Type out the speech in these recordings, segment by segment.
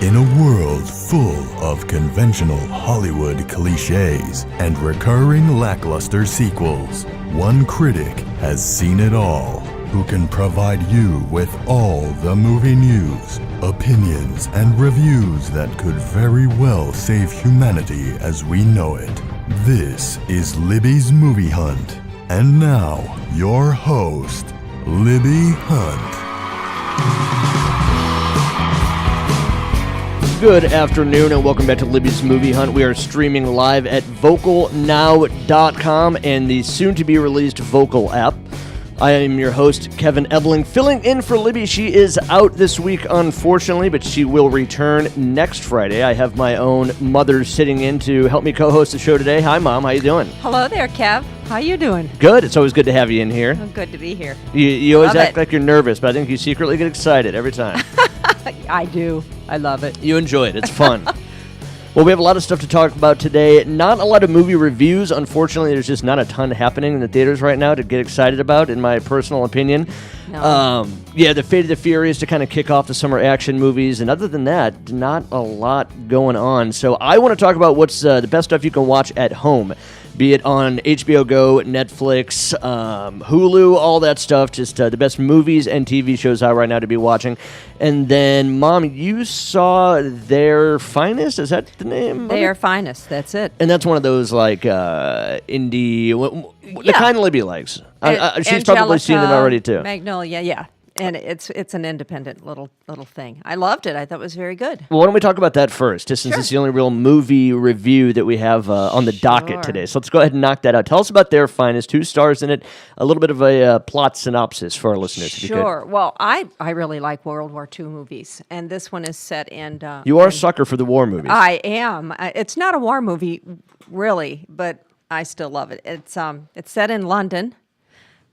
In a world full of conventional Hollywood cliches and recurring lackluster sequels, one critic has seen it all, who can provide you with all the movie news, opinions, and reviews that could very well save humanity as we know it. This is Libby's Movie Hunt. And now, your host, Libby Hunt. Good afternoon and welcome back to Libby's Movie Hunt. We are streaming live at vocalnow.com and the soon-to-be-released Vocal app. I am your host, Kevin Ebeling, filling in for Libby. She is out this week, unfortunately, but she will return next Friday. I have my own mother sitting in to help me co-host the show today. Hi, Mom. How you doing? Hello there, Kev. How you doing? Good. It's always good to have you in here. Oh, good to be here. You always act like you're nervous, but I think you secretly get excited every time. I do. I love it. You enjoy it. It's fun. Well, we have a lot of stuff to talk about today. Not a lot of movie reviews. Unfortunately, there's just not a ton happening in the theaters right now to get excited about, in my personal opinion. No. The Fate of the Furious to kind of kick off the summer action movies. And other than that, not a lot going on. So I want to talk about what's the best stuff you can watch at home, be it on HBO Go, Netflix, Hulu, all that stuff. Just the best movies and TV shows out right now to be watching. And then, Mom, you saw Their Finest? Is that the name? Their Finest, that's it. And that's one of those, like, indie, the kind Libby likes. She's probably seen it already, too. Magnolia, yeah. And it's an independent little thing. I loved it. I thought it was very good. Well, why don't we talk about that first, just since it's the only real movie review that we have on the docket today. So let's go ahead and knock that out. Tell us about Their Finest, 2 stars in it, a little bit of a plot synopsis for our listeners, if you could. Sure. Well, I really like World War II movies, and this one is set in... you are a sucker for the war movies. I am. It's not a war movie, really, but I still love it. It's set in London.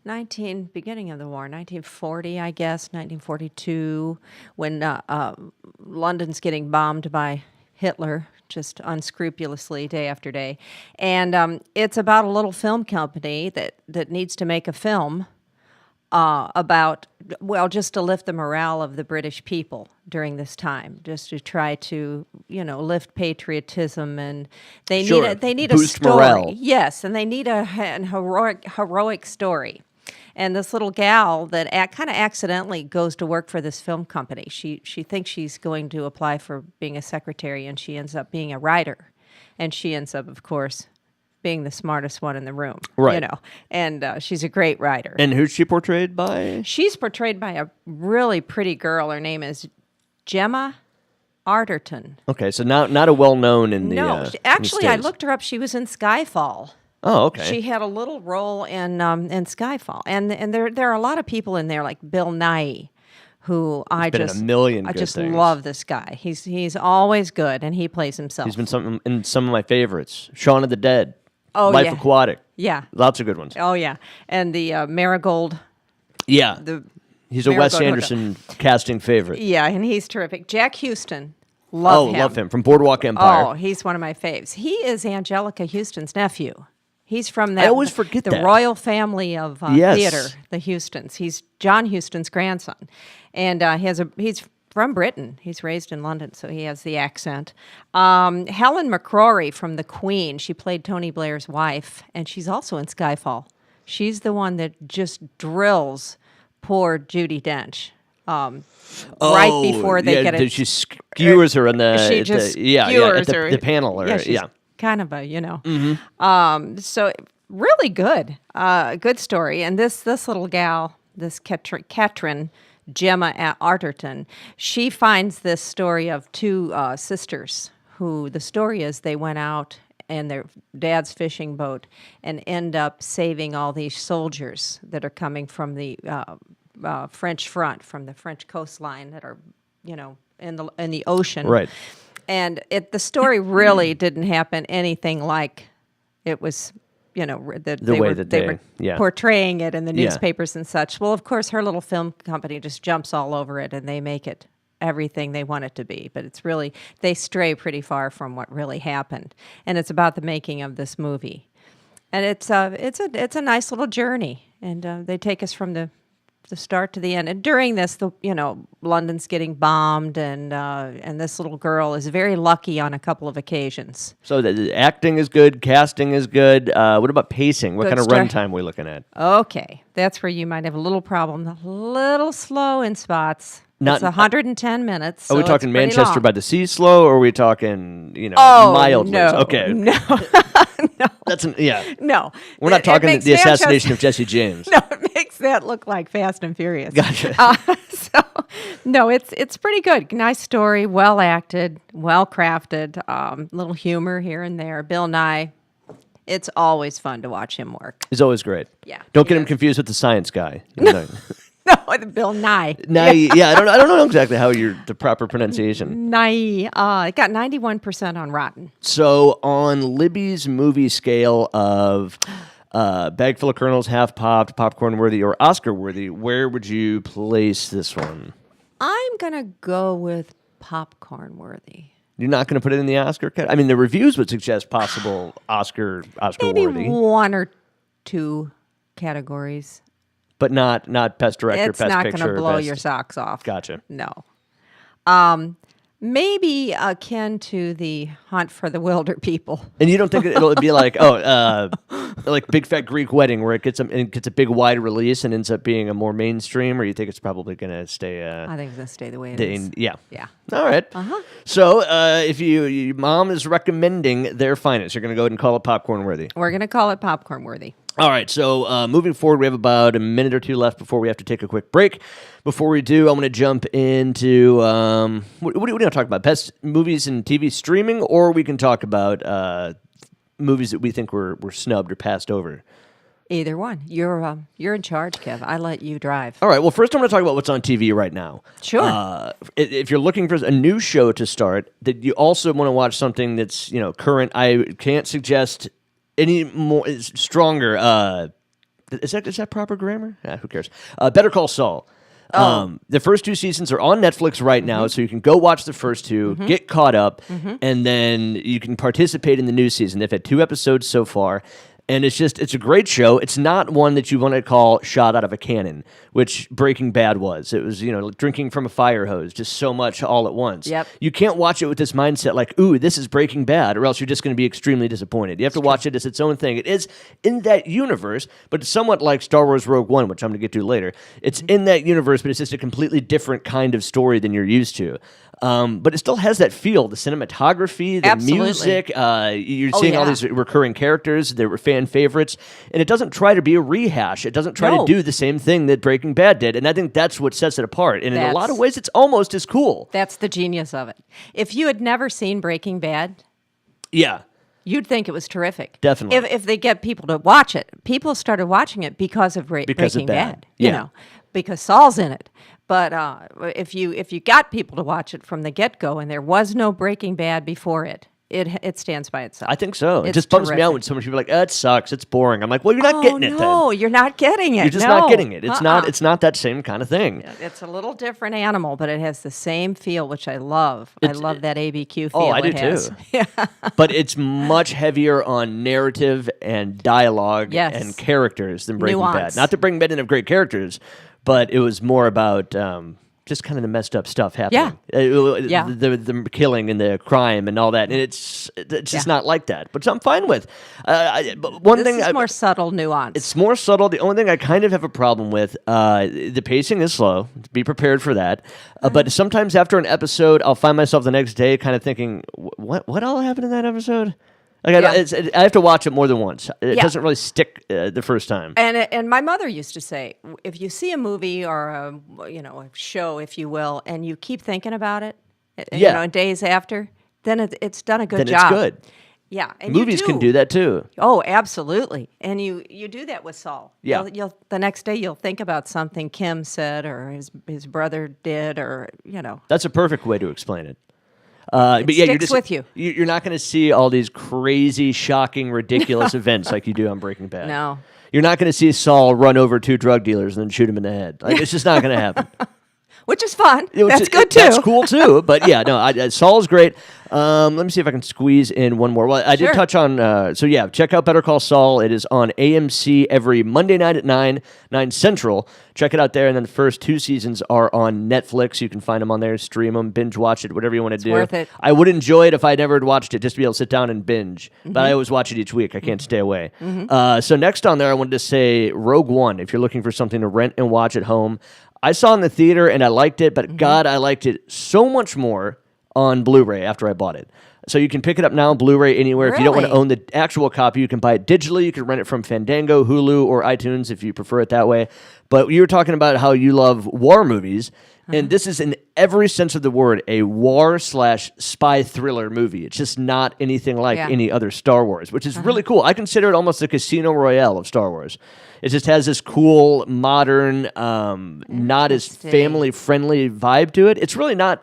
Beginning of the war, 1940, I guess, 1942, when London's getting bombed by Hitler, just unscrupulously day after day. And it's about a little film company that needs to make a film about, just to lift the morale of the British people during this time, just to try to, lift patriotism, and they need a story. Morale. Yes, and they need a heroic story. And this little gal that kind of accidentally goes to work for this film company. She thinks she's going to apply for being a secretary, and she ends up being a writer. And she ends up, of course, being the smartest one in the room. Right. And she's a great writer. And who's she portrayed by? She's portrayed by a really pretty girl. Her name is Gemma Arterton. Okay, so not a well-known in the actually, in the I States. looked her up. She was in Skyfall. Oh, okay. She had a little role in Skyfall, and there are a lot of people in there like Bill Nighy, who I just love this guy. He's always good, and he plays himself. He's been in some of my favorites. Shaun of the Dead. Oh, Life yeah. Aquatic. Yeah, lots of good ones. Oh yeah, and the Marigold. Yeah, he's a Wes Marigold Anderson casting favorite. Yeah, and he's terrific. Jack Houston. Love him from Boardwalk Empire. Oh, he's one of my faves. He is Angelica Houston's nephew. He's from I always forget the royal family of theater, the Houstons. He's John Huston's grandson, and he's from Britain. He's raised in London, so he has the accent. Helen McCrory from The Queen. She played Tony Blair's wife, and she's also in Skyfall. She's the one that just drills poor Judi Dench. Right before they get it. She skewers her in the the panel. Kind of a, Mm-hmm. So really good, good story. And this little gal, this Katrin Gemma Arterton, she finds this story of 2 sisters who, the story is they went out in their dad's fishing boat and end up saving all these soldiers that are coming from the French front, from the French coastline that are, in the ocean. Right. And the story really didn't happen anything like it was, they were portraying it in the newspapers and such. Well, of course, her little film company just jumps all over it, and they make it everything they want it to be. But it's really, they stray pretty far from what really happened. And it's about the making of this movie. And it's a nice little journey. And they take us from the the start to the end. And during this, London's getting bombed, and this little girl is very lucky on a couple of occasions. So the acting is good, casting is good. What about pacing? What Good kind of start. runtime are we looking at? Okay, that's where you might have a little problem. A little slow in spots. Not- It's 110 minutes. Are we so talking it's pretty Manchester long. by the Sea slow, or are we talking, Oh, mildly? no. Okay. No. That's yeah. No. We're not It talking makes the assassination Manchester- of Jesse James. No, it makes that look like Fast and Furious. Gotcha. No, it's pretty good. Nice story, well acted, well crafted. Little humor here and there. Bill Nye. It's always fun to watch him work. He's always great. Yeah, Don't he get him is. confused with the science guy. No, No, the Bill Nye. yeah. I don't know exactly how the proper pronunciation. Nye. It got 91% on Rotten. So on Libby's movie scale of bag full of kernels, half popped, popcorn worthy, or Oscar worthy, where would you place this one? I'm gonna go with popcorn worthy. You're not going to put it in the Oscar category? I mean, the reviews would suggest possible Oscar Maybe worthy, one or two categories. but not best director, It's best not picture. going to blow best- your socks off. Gotcha. No. Maybe akin to the Hunt for the Wilder People. And you don't think it'll be like like Big Fat Greek Wedding, where it gets a big wide release and ends up being a more mainstream, or you think it's probably going to stay? I think it's going to stay the way it is. Yeah. Yeah. All right. So if your mom is recommending their finest, you're going to go ahead and call it popcorn worthy. We're going to call it popcorn worthy. All right, so moving forward, we have about a minute or two left before we have to take a quick break. Before we do, I'm going to jump into what do you want to talk about? Best movies and TV streaming, or we can talk about movies that we think were snubbed or passed over. Either one. You're in charge, Kev. I let you drive. All right, well, first I'm going to talk about what's on TV right now. Sure. If you're looking for a new show to start, that you also want to watch something that's current, I can't suggest any more stronger. Is that proper grammar? Who cares? Better Call Saul. The first two seasons are on Netflix right now, so you can go watch the first two, get caught up, and then you can participate in the new season. They've had 2 episodes so far. And it's a great show. It's not one that you want to call shot out of a cannon, which Breaking Bad was. It was, drinking from a fire hose, just so much all at once. Yep. You can't watch it with this mindset like, ooh, this is Breaking Bad, or else you're just going to be extremely disappointed. You have to watch it as its own thing. It is in that universe, but it's somewhat like Star Wars Rogue One, which I'm going to get to later. It's in that universe, but it's just a completely different kind of story than you're used to. But it still has that feel, the cinematography, the Absolutely. music. You're seeing all yeah. these recurring characters. They were fan favorites. And it doesn't try to be a rehash. It doesn't try No. to do the same thing that Breaking Bad did. And I think that's what sets it apart. And in a lot of ways, it's almost as cool. That's the genius of it. If you had never seen Breaking Bad, Yeah. you'd think it was terrific. Definitely. If they get people to watch it. People started watching it because of Because of Breaking Bad. Bad. Yeah. Because Saul's in it. But if you got people to watch it from the get-go and there was no Breaking Bad before it stands by itself. I think so. It It's just bums me out terrific. when so many people are like, it sucks. It's boring. I'm like, well, you're not getting it then. No, you're not getting it. You're just No. not getting it. It's Uh-uh. not that same kind of thing. It's a little different animal, but it has the same feel, which I love. I love that ABQ feel. Oh, I do it has. too. Yeah. But it's much heavier on narrative and dialogue Yes. and characters than Breaking Bad. Nuance. Not that Breaking Bad didn't have great characters, but it was more about just kind of the messed up stuff happening. Yeah. The killing and the crime and all that. And it's just not like that, which I'm fine with. But one This thing is more subtle nuance. it's more subtle. The only thing I kind of have a problem with, the pacing is slow. Be prepared for that. But sometimes after an episode, I'll find myself the next day kind of thinking, what all happened in that episode? Like I have to watch it more than once. It Yeah. doesn't really stick the first time. And my mother used to say, if you see a movie or a show, if you will, and you keep thinking about it, days after, then it's done a good Then job. it's good. Yeah, and Movies can do that too. Oh, absolutely. And you do that with Saul. Yeah. You'll the next day you'll think about something Kim said or his brother did or That's a perfect way to explain it. But yeah, sticks with you. You're not going to see all these crazy, shocking, ridiculous events like you do on Breaking Bad. No. You're not going to see Saul run over 2 drug dealers and then shoot him in the head. Like, it's just not going to happen. Which is fun. Which That's is- good too. That's cool too. But yeah, no, Saul's great. Let me see if I can squeeze in one more. Well, I did Sure. touch on, check out Better Call Saul. It is on AMC every Monday night at 9 Central. Check it out there. And then the first 2 seasons are on Netflix. You can find them on there, stream them, binge watch it, whatever you want to do. Worth it. I would enjoy it if I never had watched it, just to be able to sit down and binge. Mm-hmm. But I always watch it each week. I can't stay away. So next on there, I wanted to say Rogue One, if you're looking for something to rent and watch at home. I saw it in the theater and I liked it, but God, I liked it so much more on Blu-ray after I bought it. So you can pick it up now, Blu-ray anywhere. If you don't want to Really? own the actual copy, you can buy it digitally. You can rent it from Fandango, Hulu, or iTunes if you prefer it that way. But you were talking about how you love war movies, and this is in every sense of the word a war/spy thriller movie. It's just not anything like Yeah. any other Star Wars, which is really cool. I consider it almost the Casino Royale of Star Wars. It just has this cool, modern, not as Interesting. family-friendly vibe to it. It's really not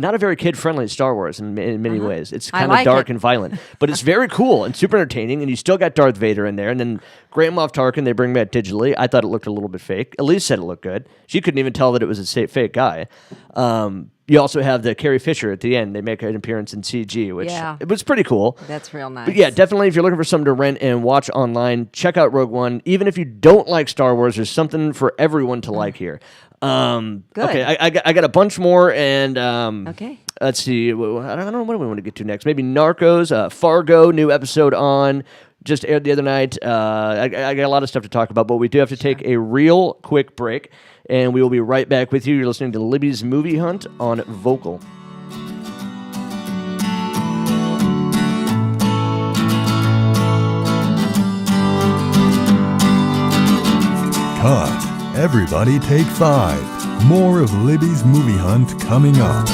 a very kid-friendly Star Wars in many ways. It's I kind of like dark it. and violent, but it's very cool and super entertaining. And you still got Darth Vader in there, and then Grand Moff Tarkin. They bring back digitally. I thought it looked a little bit fake. Elise said it looked good. She couldn't even tell that it was a fake guy. You also have the Carrie Fisher at the end. They make an appearance in CG, which Yeah. it was pretty cool. That's real nice. But yeah, definitely if you're looking for something to rent and watch online, check out Rogue One. Even if you don't like Star Wars, there's something for everyone to like here. Good. Okay, I got a bunch more, and Okay. let's see. I don't know what do we want to get to next. Maybe Narcos, Fargo, new episode on. Just aired the other night. I got a lot of stuff to talk about, but we do have to take a real quick break, and we will be right back with you. You're listening to Libby's Movie Hunt on Vocal. Cut. Everybody take 5. More of Libby's Movie Hunt coming up.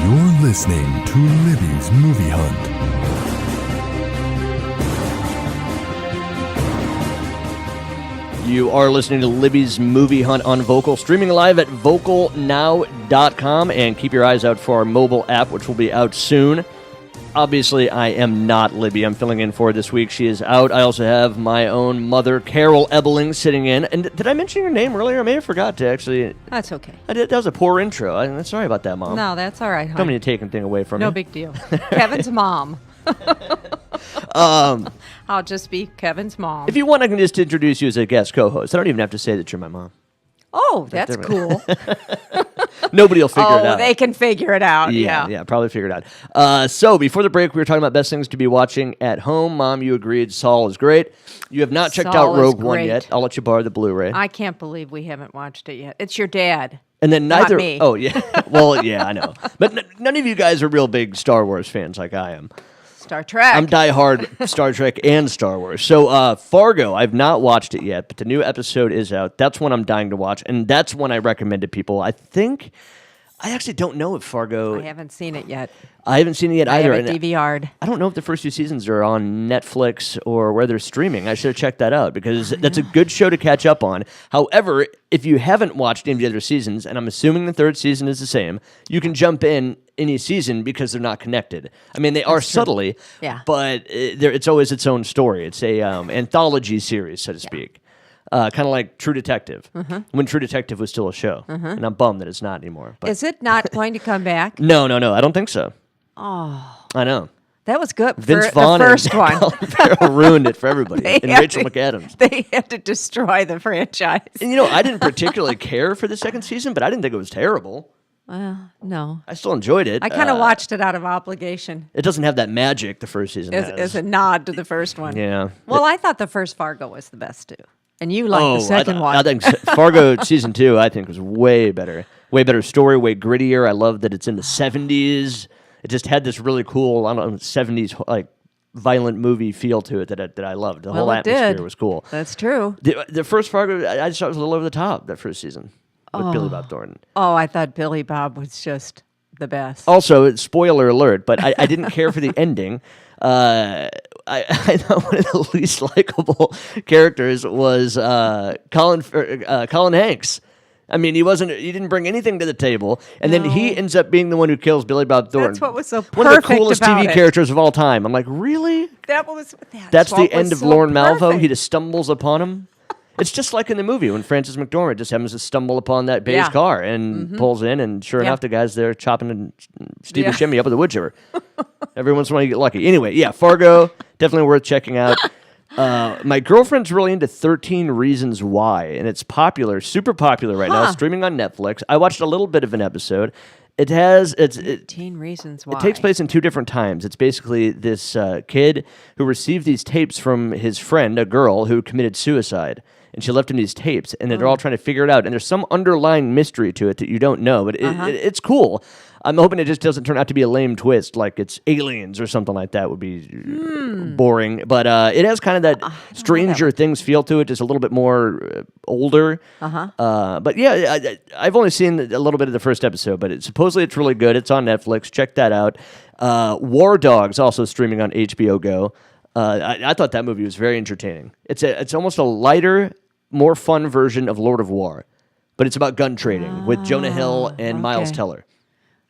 You're listening to Libby's Movie Hunt. You are listening to Libby's Movie Hunt on Vocal, streaming live at vocalnow.com, and keep your eyes out for our mobile app, which will be out soon. Obviously, I am not Libby. I'm filling in for her this week. She is out. I also have my own mother, Carol Ebeling, sitting in. And did I mention your name earlier? I may have forgot to actually. That's okay. I did. That was a poor intro. I'm sorry about that, Mom. No, that's all right, Don't hon. mean to take anything away from No you. big deal. Kevin's mom. I'll just be Kevin's mom. If you want, I can just introduce you as a guest co-host. I don't even have to say that you're my mom. Oh, that's there. cool. Nobody will figure it out. They can figure it out. Yeah, probably figure it out. So before the break, we were talking about best things to be watching at home. Mom, you agreed Saul is great. You have not checked Saul out is Rogue One great. yet. I'll let you borrow the Blu-ray. I can't believe we haven't watched it yet. It's your dad. And then Not neither. me. Oh yeah. Well, yeah, I know. But none of you guys are real big Star Wars fans like I am. Star Trek. I'm diehard Star Trek and Star Wars. So Fargo, I've not watched it yet, but the new episode is out. That's one I'm dying to watch, and that's one I recommend to people. I actually don't know if Fargo. I haven't seen it yet. I haven't seen it yet I either. have it and DVR'd. I don't know if the first 2 seasons are on Netflix or where they're streaming. I should have checked that out because that's a good show to catch up on. However, if you haven't watched any of the other seasons, and I'm assuming the 3rd season is the same, you can jump in any season because they're not connected. I mean, they are subtly, but it's always its own story. It's a anthology series, so to speak. Kind of like True Detective, when True Detective was still a show. And I'm bummed that it's not anymore. But Is it not going to come back? No, I don't think so. Oh. I know. That was good Vince for Vaughn the first and one. Colin Farrell ruined it for everybody. And had Rachel to- McAdams. They had to destroy the franchise. And I didn't particularly care for the 2nd season, but I didn't think it was terrible. No. I still enjoyed it. I kind of watched it out of obligation It doesn't have that magic the first season has. as a nod to the first one. Yeah. Well, I thought the first Fargo was the best too. And you liked the second one. I think Fargo season 2, I think, was way better. Way better story, way grittier. I love that it's in the 70s. It just had this really cool, 70s like violent movie feel to it that I loved. The whole it atmosphere did. was cool. That's true. The first Fargo, I just thought it was a little over the top that first season with Billy Bob Thornton. Oh, I thought Billy Bob was just the best. Also, spoiler alert, but I didn't care for the ending. I thought one of the least likable characters was Colin Hanks. I mean, he didn't bring anything to the table, and then he ends up being the one who kills Billy Bob Thornton. That's what was so perfect one of the coolest about TV it. characters of all time. I'm like, really? That's what the end was of so Lorne Malvo. perfect. He just stumbles upon him. It's just like in the movie when Frances McDormand just happens to stumble upon that beige car and pulls in, and sure enough, the guy's there chopping and Steve Buscemi up with a wood chipper. Every once in a while, you get lucky. Anyway, Fargo, definitely worth checking out. My girlfriend's really into 13 Reasons Why, and it's popular, super popular right now, streaming on Netflix. I watched a little bit of an episode. It has 13 Reasons Why. It takes place in 2 different times. It's basically this kid who received these tapes from his friend, a girl who committed suicide. And she left him these tapes, and they're all trying to figure it out. And there's some underlying mystery to it that you don't know, but it's cool. I'm hoping it just doesn't turn out to be a lame twist, like it's aliens or something like that would be boring. But it has kind of that Stranger Things feel to it, just a little bit more older. But yeah, I've only seen a little bit of the first episode, but supposedly it's really good. It's on Netflix. Check that out. War Dogs, also streaming on HBO Go. I thought that movie was very entertaining. It's almost a lighter, more fun version of Lord of War, but it's about gun trading with Jonah Hill and Miles Teller.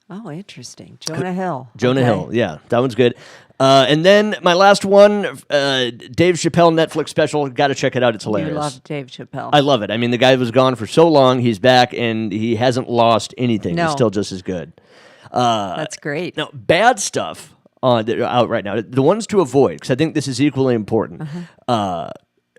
Oh, interesting. Jonah Hill. Jonah Hill, yeah, that one's good. And then my last one, Dave Chappelle Netflix special. Got to check it out. It's hilarious. You love Dave Chappelle. I love it. I mean, the guy was gone for so long. He's back, and he hasn't lost anything. No. He's still just as good. That's great. Now, bad stuff that are out right now. The ones to avoid, because I think this is equally important.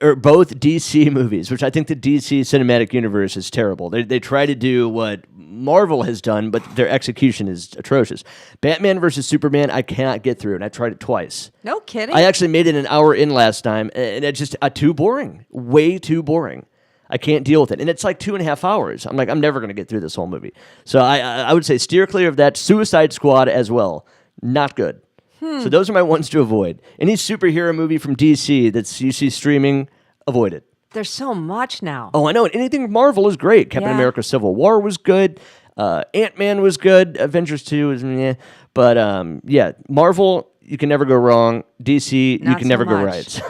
Are both DC movies, which I think the DC cinematic universe is terrible. They try to do what Marvel has done, but their execution is atrocious. Batman versus Superman, I cannot get through, and I tried it twice. No kidding. I actually made it an hour in last time, and it's just too boring. Way too boring. I can't deal with it. And it's like 2.5 hours. I'm like, I'm never going to get through this whole movie. So I would say steer clear of that. Suicide Squad as well. Not good. So those are my ones to avoid. Any superhero movie from DC that you see streaming, avoid it. There's so much now. Oh, I know. Anything Marvel is great. Captain America Civil War was good. Ant-Man was good. Avengers 2 was meh. But yeah, Marvel, you can never go wrong. DC, you Not can so never go much.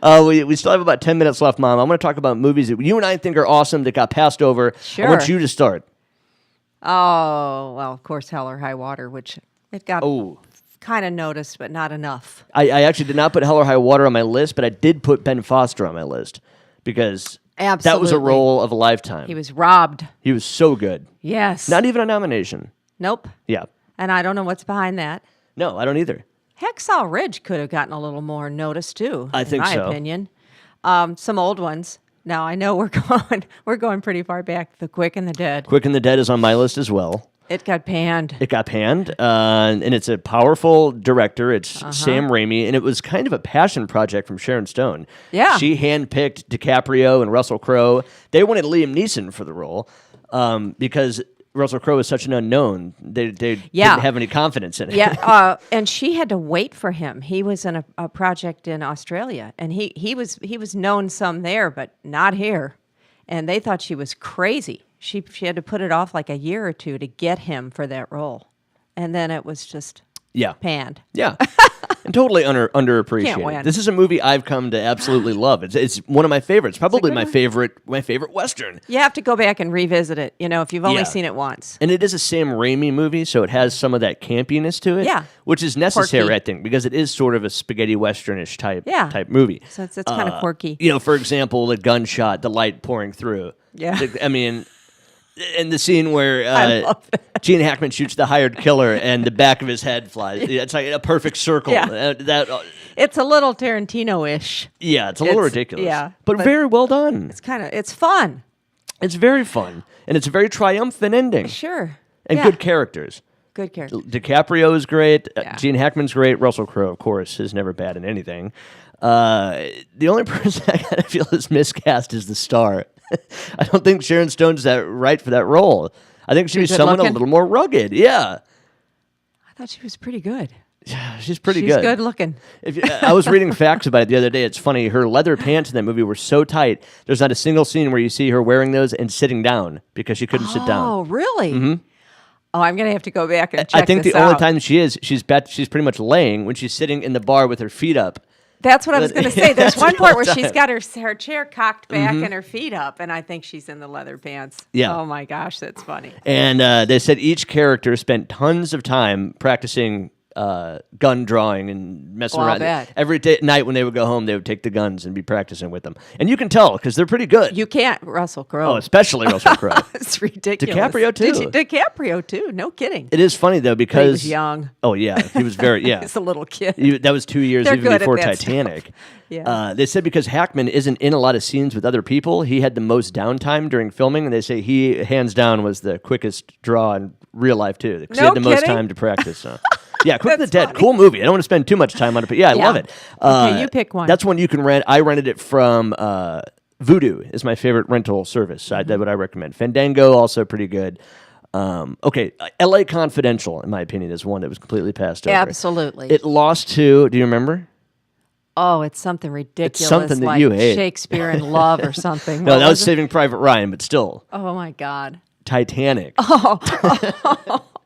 right. We still have about 10 minutes left, Mom. I'm going to talk about movies that you and I think are awesome that got passed over. Sure. I want you to start. Oh, well, of course, Hell or High Water, which it got Oh. kind of noticed, but not enough. I actually did not put Hell or High Water on my list, but I did put Ben Foster on my list because that was a Absolutely. role of a lifetime. He was robbed. He was so good. Yes. Not even a nomination. Nope. Yeah. And I don't know what's behind that. No, I don't either. Hacksaw Ridge could have gotten a little more notice, too. I think in so. my opinion. Some old ones. No, I know we're going pretty far back. The Quick and the Dead. Quick and the Dead is on my list as well. It got panned. It got panned, and it's a powerful director. It's Sam Raimi, and it was kind of a passion project from Sharon Stone. Yeah. She handpicked DiCaprio and Russell Crowe. They wanted Liam Neeson for the role because Russell Crowe is such an unknown. They didn't have any confidence in it. Yeah, and she had to wait for him. He was in a project in Australia, and he was known some there, but not here. And they thought she was crazy. She had to put it off like a year or two to get him for that role, and then it was just panned. Yeah. And totally underappreciated. Can't win. This is a movie I've come to absolutely love. It's one of my favorites, probably my favorite Western. You have to go back and revisit it, if you've only Yeah. seen it once. And it is a Sam Raimi movie, so it has some of that campiness to it. Yeah. Which is necessary, Quirky. I think, because it is sort of a spaghetti westernish type movie. So it's kind of quirky. For example, the gunshot, the light pouring through. Yeah. I mean, and the scene where I love that. Gene Hackman shoots the hired killer and the back of his head flies. It's like a perfect circle. Yeah. It's a little Tarantino-ish. Yeah, it's a little It's- ridiculous. yeah, but very well done. It's fun. It's very fun. And it's a very triumphant ending. Sure. And Yeah. good characters. Good character. DiCaprio is great. Yeah. Gene Hackman's great. Russell Crowe, of course, is never bad in anything. The only person I kind of feel is miscast is the star. I don't think Sharon Stone's that right for that role. I think she'd be Good someone a looking? little more rugged. Yeah. I thought she was pretty good. She's pretty She's good. good looking. I was reading facts about it the other day. It's funny. Her leather pants in that movie were so tight. There's not a single scene where you see her wearing those and sitting down because she couldn't sit down. Oh, really? Mm-hmm. Oh, I'm going to have to go back and check I think this the only out. time she's pretty much laying when she's sitting in the bar with her feet up. That's what I was going to say. There's That's one the part whole where she's time. got her chair cocked back and her feet up, and I think she's in the leather pants. Yeah. Oh, my gosh, that's funny. And they said each character spent tons of time practicing gun drawing and messing Oh, I'll around. bet. Every night when they would go home, they would take the guns and be practicing with them. And you can tell because they're pretty good. You can't, Russell Crowe. Oh, especially Russell Crowe. It's ridiculous. DiCaprio, too. DiCaprio, too. No kidding. It is funny, though, because... He was young. Oh, yeah. He was very... Yeah. He's a little kid. That was 2 years They're even good at before that Titanic. stuff. Yeah. They said because Hackman isn't in a lot of scenes with other people, he had the most downtime during filming, and they say he, hands down, was the quickest draw in real life, too, because he No had the most kidding? time to practice. So. Yeah, Quick and the That's Dead, funny. cool movie. I don't want to spend too much time on it, but I Yeah. love it. Okay, you pick one. That's one you can rent. I rented it from Vudu is my favorite rental service. That's what I recommend. Fandango, also pretty good. Okay, L.A. Confidential, in my opinion, is one that was completely passed over. Absolutely. It lost to, do you remember? Oh, it's something ridiculous. something that like you hate. Shakespeare in Love or something. No, What that was it? Saving Private Ryan, but still, Oh, my God. Titanic.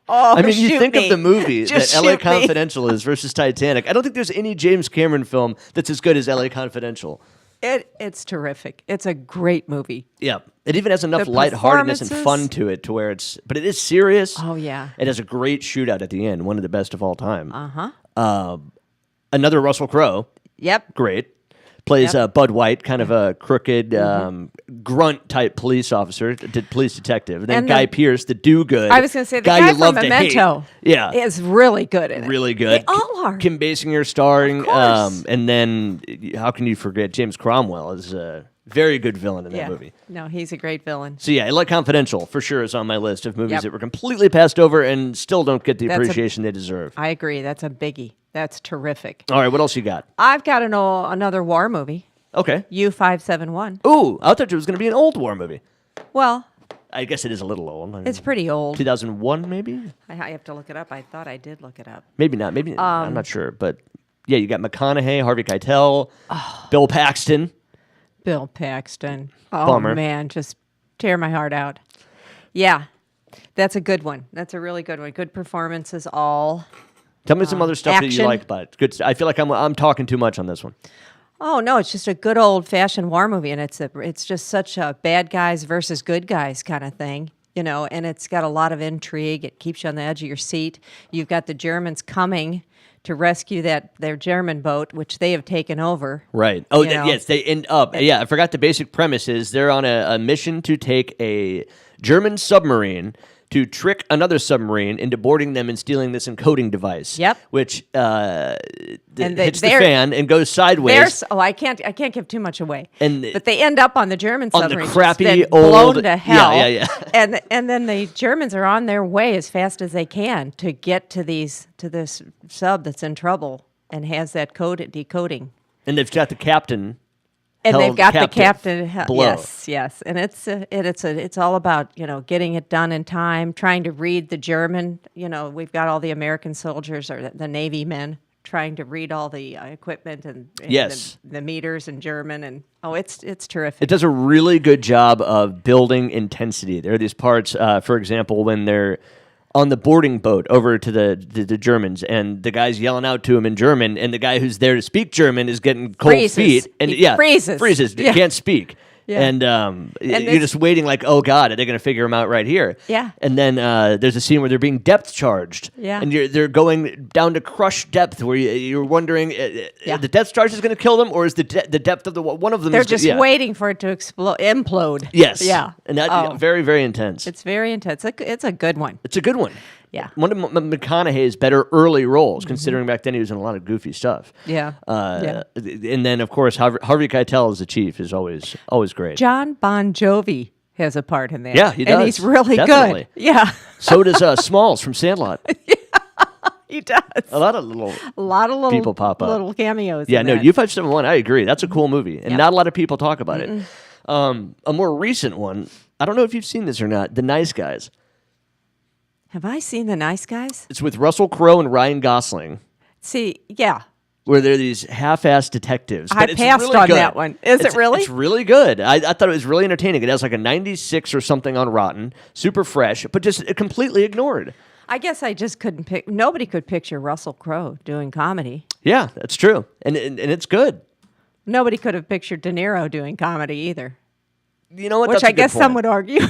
Oh, I mean, you shoot think me. of the movie Just that L.A. shoot me. Confidential is versus Titanic. I don't think there's any James Cameron film that's as good as L.A. Confidential. It's terrific. It's a great movie. Yeah, it even has enough The lightheartedness and performances- fun to it, to where but it is serious. Oh, yeah. It has a great shootout at the end, one of the best of all time. Another Russell Crowe, Yep. great. Plays Yep. Bud White, kind of a crooked grunt type police officer, police detective. And then And Guy the- Pearce, the do good. I was going to say the guy you from love to hate. Memento Yeah, is really good in it. really good. They all are. Kim Basinger starring, Of course. and then how can you forget James Cromwell is a very good villain in that yeah. movie. No, he's a great villain. So yeah, L.A. Confidential for sure is on my list of movies Yep. that were completely passed over and still don't get the That's a- appreciation they deserve. I agree. That's a biggie. That's terrific. All right, what else you got? I've got another war movie, Okay. U-571. Ooh, I thought it was going to be an old war movie. Well, I guess it is a little old. I it's mean, pretty old. 2001 maybe? I have to look it up. I thought I did look it up. Maybe not. Maybe I'm not sure, but yeah, you got McConaughey, Harvey Keitel, Bill Paxton. Bill Paxton. Oh, Bummer. man, just tear my heart out. Yeah, that's a good one. That's a really good one. Good performances all. Tell me some other stuff that you action. like about it. Good. I feel like I'm talking too much on this one. Oh no, it's just a good old fashioned war movie, and it's just such a bad guys versus good guys kind of thing, And it's got a lot of intrigue. It keeps you on the edge of your seat. You've got the Germans coming to rescue their German boat, which they have taken over. Right. Oh, You know? yes, they end up. Yeah, I forgot the basic premise is they're on a mission to take a German submarine to trick another submarine into boarding them and stealing this encoding device. Yep. Which And hits the fan and goes sideways. I can't give too much away. And but they end up on the German on the submarine, crappy then old- blown to hell. Yeah. And then the Germans are on their way as fast as they can to get to this sub that's in trouble and has that decoding. And they've got the captain. And they've held got the captive captain. below. Yes, and it's all about getting it done in time, trying to read the German. We've got all the American soldiers or the Navy men trying to read all the equipment and Yes. the meters in German, and it's terrific. It does a really good job of building intensity. There are these parts, for example, when they're on the boarding boat over to the Germans, and the guy's yelling out to him in German, and the guy who's there to speak German is getting cold Freezes. feet, and He freezes. Yeah. Can't speak. Yeah. And you're just waiting like, oh God, are they going to figure him out right here? Yeah. And then there's a scene where they're being depth charged. Yeah. And they're going down to crush depth, where you're wondering, the depth charge is going to kill them, or is the depth of one of them? They're just waiting for it to implode. Yes. Yeah. And that very, very intense. It's very intense. It's a good one. It's a good one. Yeah. One of McConaughey's better early roles, considering back then he was in a lot of goofy stuff. Yeah. And then, of course, Harvey Keitel as the chief is always great. John Bon Jovi has a part in that. Yeah, he does. And he's really Definitely. good. Yeah. So does Smalls from Sandlot. He does. A lot of little people pop up. little cameos. Yeah, in no, that. U571, I agree. That's a cool movie, and Yep. not a lot of people talk about it. A more recent one, I don't know if you've seen this or not, The Nice Guys. Have I seen The Nice Guys? It's with Russell Crowe and Ryan Gosling, See, yeah. where they're these half-assed detectives. I But it's passed really on good. that one. Is it really? It's really good. I thought it was really entertaining. It has like a 96 or something on Rotten, super fresh, but just completely ignored. I guess I just couldn't pick. Nobody could picture Russell Crowe doing comedy. Yeah, that's true, and it's good. Nobody could have pictured De Niro doing comedy either. You know what? Which That's a I good guess some point. would argue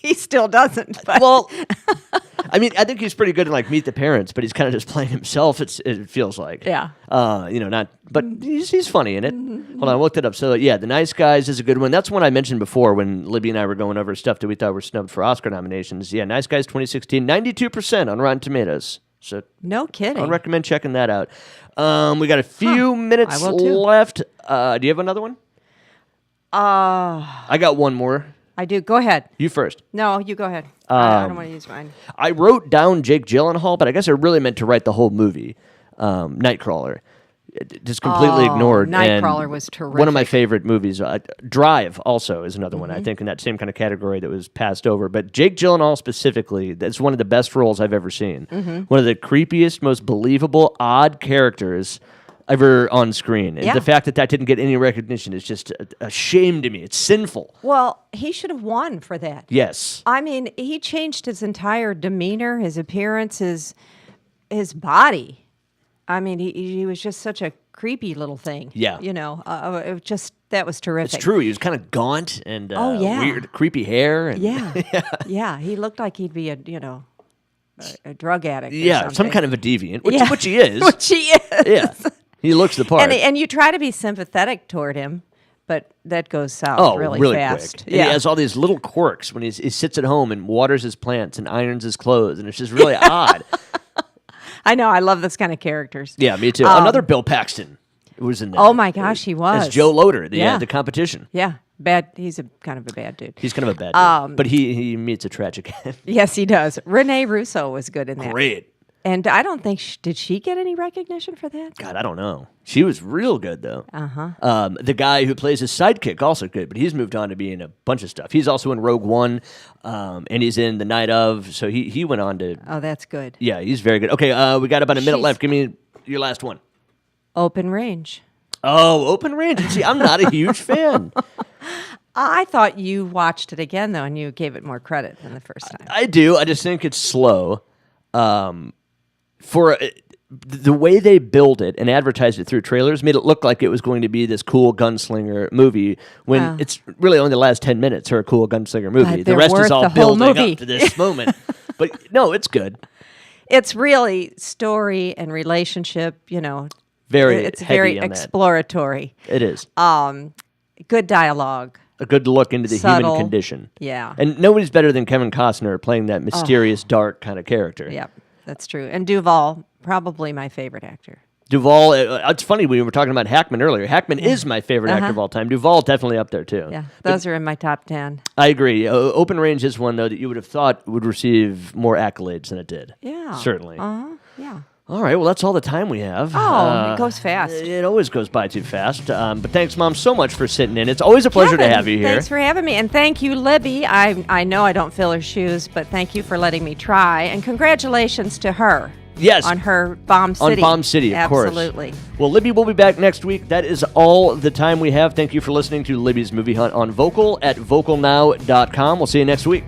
he still doesn't. But. Well, I mean, I think he's pretty good in like Meet the Parents, but he's kind of just playing himself. It feels like. Yeah. Not, but he's funny in it. Hold on, I looked it up. So yeah, The Nice Guys is a good one. That's one I mentioned before when Libby and I were going over stuff that we thought were snubbed for Oscar nominations. Yeah, Nice Guys 2016, 92% on Rotten Tomatoes. So No kidding. I'd recommend checking that out. We got a few minutes I will too. left. Do you have another one? I got one more. I do. Go ahead. You first. No, you go ahead. I don't want to use mine. I wrote down Jake Gyllenhaal, but I guess I really meant to write the whole movie, Nightcrawler. Just completely ignored. Nightcrawler and was one of my terrific. favorite movies. Drive also is another one, I think, in that same kind of category that was passed over. But Jake Gyllenhaal specifically, that's one of the best roles I've ever seen. One of the creepiest, most believable, odd characters ever on screen. And Yeah. the fact that didn't get any recognition is just a shame to me. It's sinful. Well, he should have won for that. Yes. I mean, he changed his entire demeanor, his appearance, his body. I mean, he was just such a creepy little thing. Yeah. It was just that was terrific. It's true. He was kind of gaunt and Oh, yeah. weird, creepy hair. And Yeah. He looked like he'd be a drug addict. Or yeah, some something. kind of a deviant, which, Yeah. which he is. Which he is. Yeah, he looks the part. And you try to be sympathetic toward him, but that goes south really fast. quick. And he has all these little quirks when he sits at home and waters his plants and irons his clothes, and it's just really odd. I know. I love those kind of characters. Yeah, me too. Another Bill Paxton was in there. Oh my gosh, he was. As Joe Loader, Yeah. the competition. Yeah. Bad. He's kind of a bad dude. He's kind of a bad dude, but he meets a tragic end. Yes, he does. Renee Russo was good in that. Great. And I don't think did she get any recognition for that? God, I don't know. She was real good, though. The guy who plays his sidekick, also good, but he's moved on to be in a bunch of stuff. He's also in Rogue One, and he's in The Night Of, so he went on to... Oh, that's good. Yeah, he's very good. Okay, we got about a minute She's- left. Give me your last one. Open Range. Oh, Open Range. See, I'm not a huge fan. I thought you watched it again, though, and you gave it more credit than the first time. I do. I just think it's slow. For the way they build it and advertised it through trailers made it look like it was going to be this cool gunslinger movie when it's really only the last 10 minutes are a cool gunslinger movie. But The they're rest is worth all the whole building movie. up to this moment. But no, it's good. It's really story and relationship, Very It's heavy very on that. exploratory. It is. Good dialogue. a good look into the Subtle. human condition. Yeah. And nobody's better than Kevin Costner playing that mysterious, dark kind of character. Yep, that's true. And Duvall, probably my favorite actor. Duvall, it's funny, we were talking about Hackman earlier. Hackman is my favorite actor of all time. Duvall, definitely up there, too. Yeah, those are in my top 10. I agree. Open Range is one, though, that you would have thought would receive more accolades than it did. Yeah. Certainly. Yeah. All right, well, that's all the time we have. Oh, it goes fast. It always goes by too fast. But thanks, Mom, so much for sitting in. It's always a pleasure to Kevin, have you here. Thanks for having me. And thank you, Libby. I know I don't fill her shoes, but thank you for letting me try. And congratulations to her. Yes. On her Bomb City. On Bomb City, of course. Absolutely. Well, Libby will be back next week. That is all the time we have. Thank you for listening to Libby's Movie Hunt on Vocal at vocalnow.com. We'll see you next week.